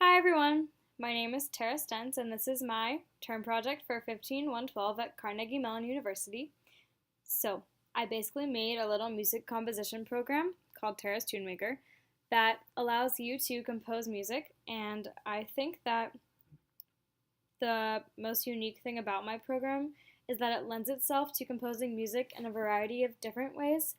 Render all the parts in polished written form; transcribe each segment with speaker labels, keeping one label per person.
Speaker 1: Hi everyone, my name is Tara Stentz and this is my term project for 15112 at Carnegie Mellon University. So, I basically made a little music composition program called Tara's TuneMaker that allows you to compose music, and I think that the most unique thing about my program is that it lends itself to composing music in a variety of different ways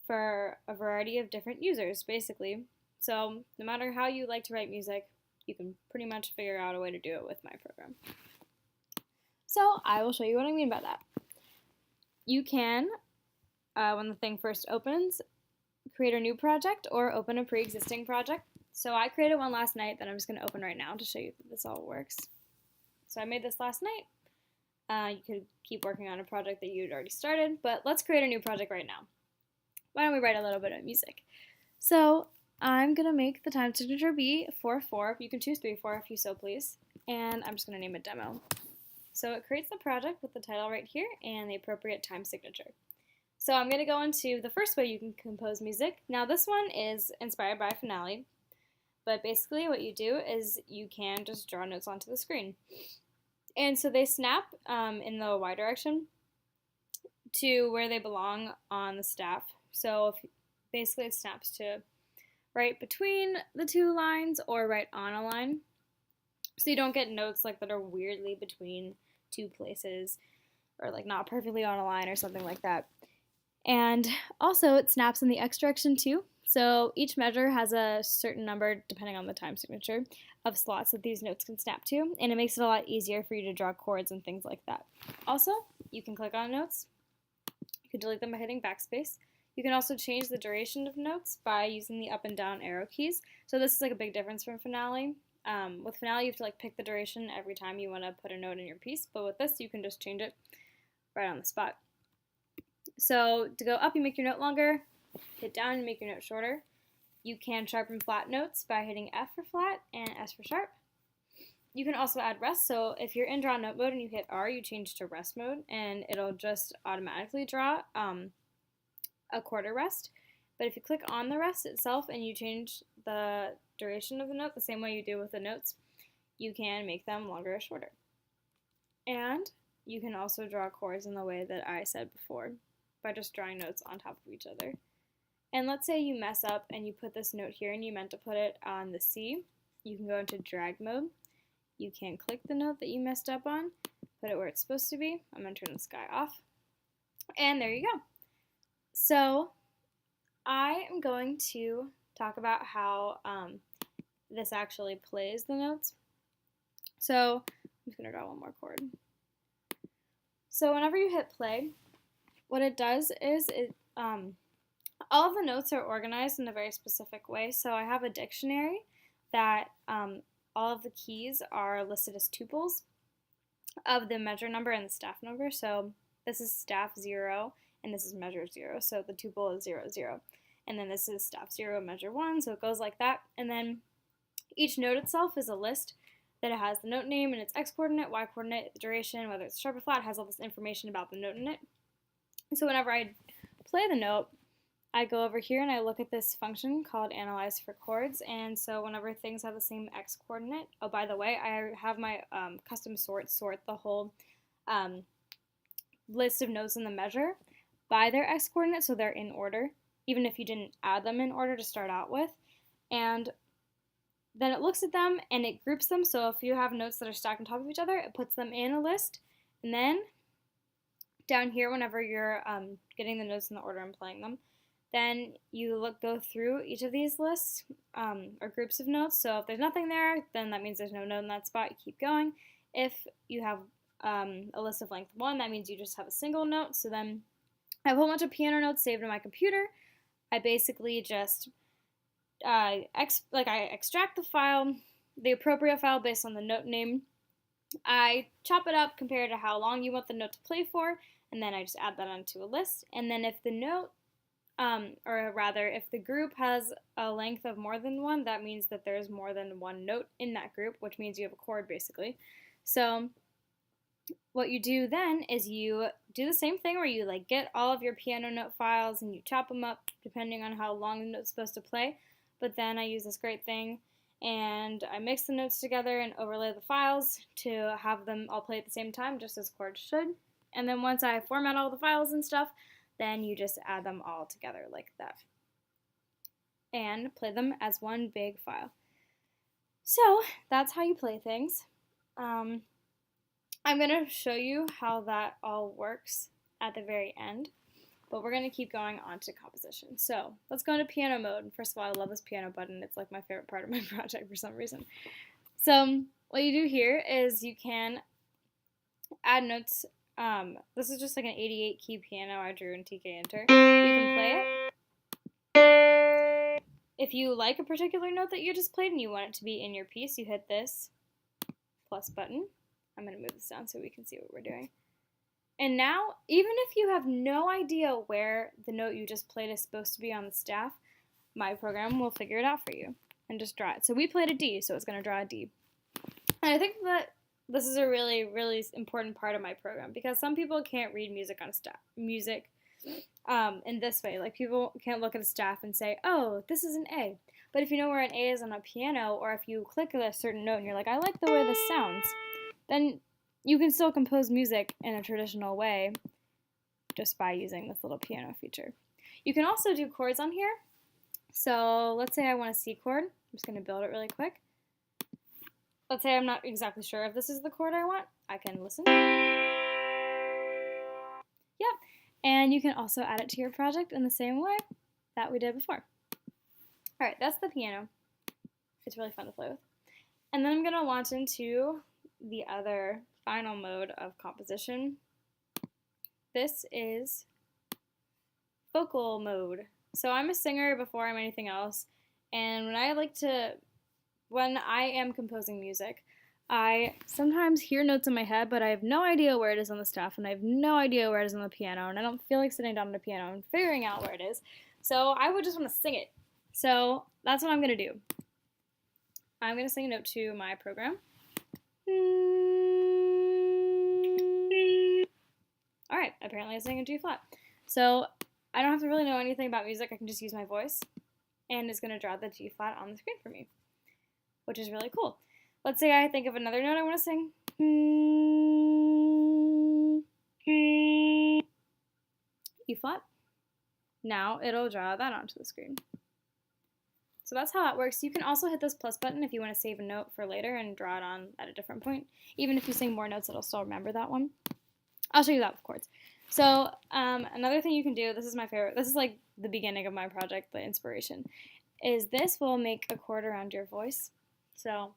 Speaker 1: for a variety of different users, basically. So, no matter how you like to write music, you can pretty much figure out a way to do it with my program. So I will show you what I mean by that. You can, when the thing first opens, create a new project or open a pre-existing project. So I created one last night that I'm just going to open right now to show you that this all works. So I made this last night. You could keep working on a project that you'd already started, but let's create a new project right now. Why don't we write a little bit of music? So I'm going to make the time signature be 4/4. You can choose 3/4 if you so please. And I'm just going to name it demo. So it creates the project with the title right here and the appropriate time signature. So I'm going to go into the first way you can compose music. Now this one is inspired by Finale, but basically what you do is you can just draw notes onto the screen. And so they snap in the Y direction to where they belong on the staff. So basically it snaps to right between the two lines or right on a line. So you don't get notes like that are weirdly between two places or like not perfectly on a line or something like that. And also it snaps in the X direction too. So each measure has a certain number, depending on the time signature, of slots that these notes can snap to, and it makes it a lot easier for you to draw chords and things like that. Also, you can click on notes. You can delete them by hitting backspace. You can also change the duration of notes by using the up and down arrow keys. So this is like a big difference from Finale. With Finale, you have to like pick the duration every time you want to put a note in your piece, but with this, you can just change it right on the spot. So to go up, you make your note longer. Hit down and make your note shorter. You can sharpen flat notes by hitting F for flat and S for sharp. You can also add rest, so if you're in draw note mode and you hit R, you change to rest mode, and it'll just automatically draw a quarter rest. But if you click on the rest itself and you change the duration of the note the same way you do with the notes, you can make them longer or shorter. And you can also draw chords in the way that I said before by just drawing notes on top of each other. And let's say you mess up and you put this note here and you meant to put it on the C. You can go into drag mode. You can click the note that you messed up on, put it where it's supposed to be. I'm going to turn the sky off. And there you go. So I am going to talk about how this actually plays the notes. So I'm just going to draw one more chord. So whenever you hit play, what it does is all of the notes are organized in a very specific way. So I have a dictionary that all of the keys are listed as tuples of the measure number and the staff number. So this is staff 0 and this is measure 0. So the tuple is 0, 0. And then this is staff 0, measure 1. So it goes like that. And then each note itself is a list that it has the note name and its X coordinate, Y coordinate, the duration, whether it's sharp or flat, has all this information about the note in it. And so whenever I play the note, I go over here and I look at this function called Analyze for Chords, and so whenever things have the same X coordinate, oh, by the way, I have my custom sort the whole list of notes in the measure by their X coordinate, so they're in order, even if you didn't add them in order to start out with. And then it looks at them and it groups them, so if you have notes that are stacked on top of each other, it puts them in a list, and then down here, whenever you're getting the notes in the order and playing them, then you go through each of these lists or groups of notes. So if there's nothing there, then that means there's no note in that spot. You keep going. If you have a list of length 1, that means you just have a single note. So then I have a whole bunch of piano notes saved in my computer. I basically just I extract the file, the appropriate file based on the note name. I chop it up compared to how long you want the note to play for, and then I just add that onto a list. And then if the note or rather, if the group has a length of more than 1, that means that there's more than one note in that group, which means you have a chord, basically. So what you do then is you do the same thing where you like get all of your piano note files and you chop them up depending on how long the note's supposed to play. But then I use this great thing and I mix the notes together and overlay the files to have them all play at the same time, just as chords should. And then once I format all the files and stuff, then you just add them all together like that and play them as one big file. So that's how you play things. I'm going to show you how that all works at the very end, but we're going to keep going on to composition. So let's go into piano mode. First of all, I love this piano button. It's like my favorite part of my project for some reason. So what you do here is you can add notes. This is just like an 88 key piano I drew in Tkinter. You can play it. If you like a particular note that you just played and you want it to be in your piece, you hit this plus button. I'm going to move this down so we can see what we're doing. And now, even if you have no idea where the note you just played is supposed to be on the staff, my program will figure it out for you and just draw it. So we played a D, so it's going to draw a D. And I think that this is a really, really important part of my program because some people can't read music on staff. In this way, like people can't look at a staff and say, oh, this is an A. But if you know where an A is on a piano, or if you click a certain note and you're like, I like the way this sounds, then you can still compose music in a traditional way just by using this little piano feature. You can also do chords on here. So let's say I want a C chord. I'm just going to build it really quick. Let's say I'm not exactly sure if this is the chord I want. I can listen. Yep. And you can also add it to your project in the same way that we did before. All right, that's the piano. It's really fun to play with. And then I'm going to launch into the other final mode of composition. This is vocal mode. So I'm a singer before I'm anything else, and when I am composing music, I sometimes hear notes in my head, but I have no idea where it is on the staff, and I have no idea where it is on the piano, and I don't feel like sitting down on the piano and figuring out where it is. So I would just want to sing it. So that's what I'm going to do. I'm going to sing a note to my program. Alright, apparently I sang a G flat. So I don't have to really know anything about music, I can just use my voice, and it's going to draw the G flat on the screen for me, which is really cool. Let's say I think of another note I want to sing. E flat. Now it'll draw that onto the screen. So that's how that works. You can also hit this plus button if you want to save a note for later and draw it on at a different point. Even if you sing more notes, it'll still remember that one. I'll show you that with chords. So another thing you can do, this is my favorite, this is like the beginning of my project, the inspiration, is this will make a chord around your voice. So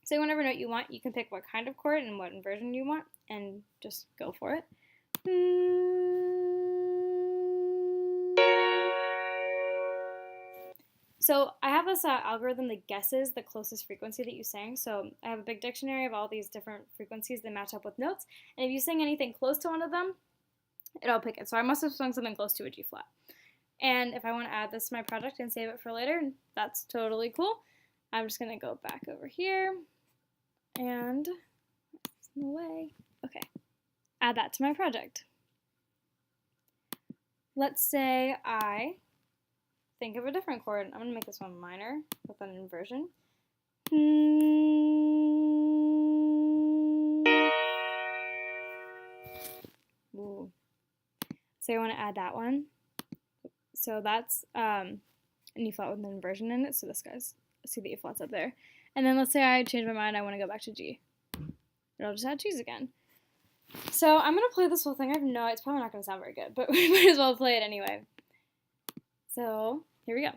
Speaker 1: say whatever note you want, you can pick what kind of chord and what inversion you want and just go for it. So I have this algorithm that guesses the closest frequency that you sang. So I have a big dictionary of all these different frequencies that match up with notes. And if you sing anything close to one of them, it'll pick it. So I must have sung something close to a G flat. And if I want to add this to my project and save it for later, that's totally cool. I'm just going to go back over here and it's in the way. Okay. Add that to my project. Let's say I think of a different chord. I'm going to make this one minor with an inversion. Ooh. So I want to add that one. So that's an E flat with an inversion in it. So this guy's, see the E flats up there. And then let's say I change my mind, I want to go back to G. And I'll just add G's again. So I'm going to play this whole thing. I have no, it's probably not going to sound very good, but we might as well play it anyway. So here we go.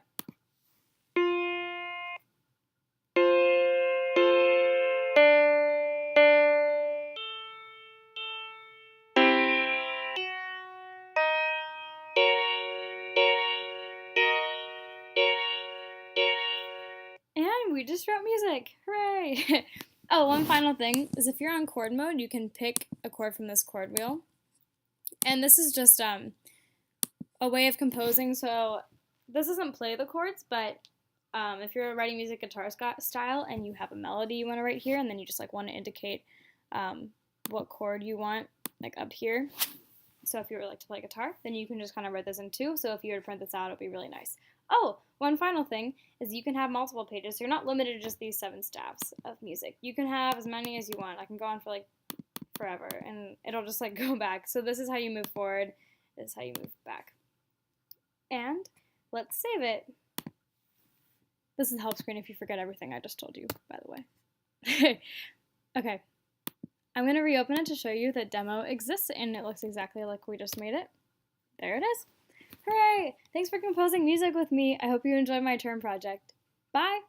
Speaker 1: And we just wrote music. Hooray! Oh, one final thing is if you're on chord mode, you can pick a chord from this chord wheel. And this is just a way of composing. So this doesn't play the chords, but if you're writing music guitar style and you have a melody you want to write here, and then you just like want to indicate what chord you want, like up here. So if you were like to play guitar, then you can just kind of write this in two. So if you were to print this out, it'll be really nice. Oh, one final thing is you can have multiple pages. So you're not limited to just these 7 staffs of music. You can have as many as you want. I can go on for like forever and it'll just like go back. So this is how you move forward. This is how you move back. And let's save it. This is the help screen if you forget everything I just told you, by the way. Okay. I'm going to reopen it to show you that demo exists and it looks exactly like we just made it. There it is. Hooray! Thanks for composing music with me. I hope you enjoyed my term project. Bye!